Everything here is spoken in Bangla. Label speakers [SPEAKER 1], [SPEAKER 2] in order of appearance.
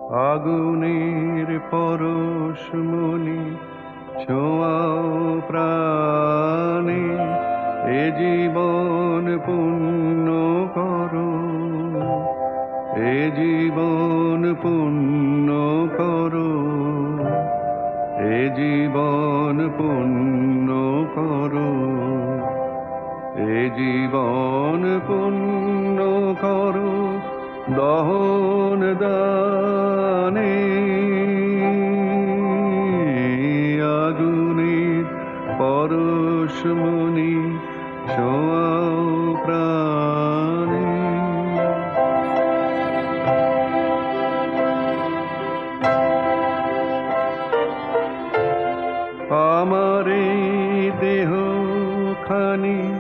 [SPEAKER 1] আগুনের পরশমণি ছোঁয়াও প্রাণে, এ জীবন পুণ্য করো, এ জীবন পুণ্য করো, এ জীবন পুণ্য করো, এ জীবন পুণ্য করো দহন দানে। আগুনের পরশমণি ছোঁয়াও প্রাণে। আমার এই দেহ খানি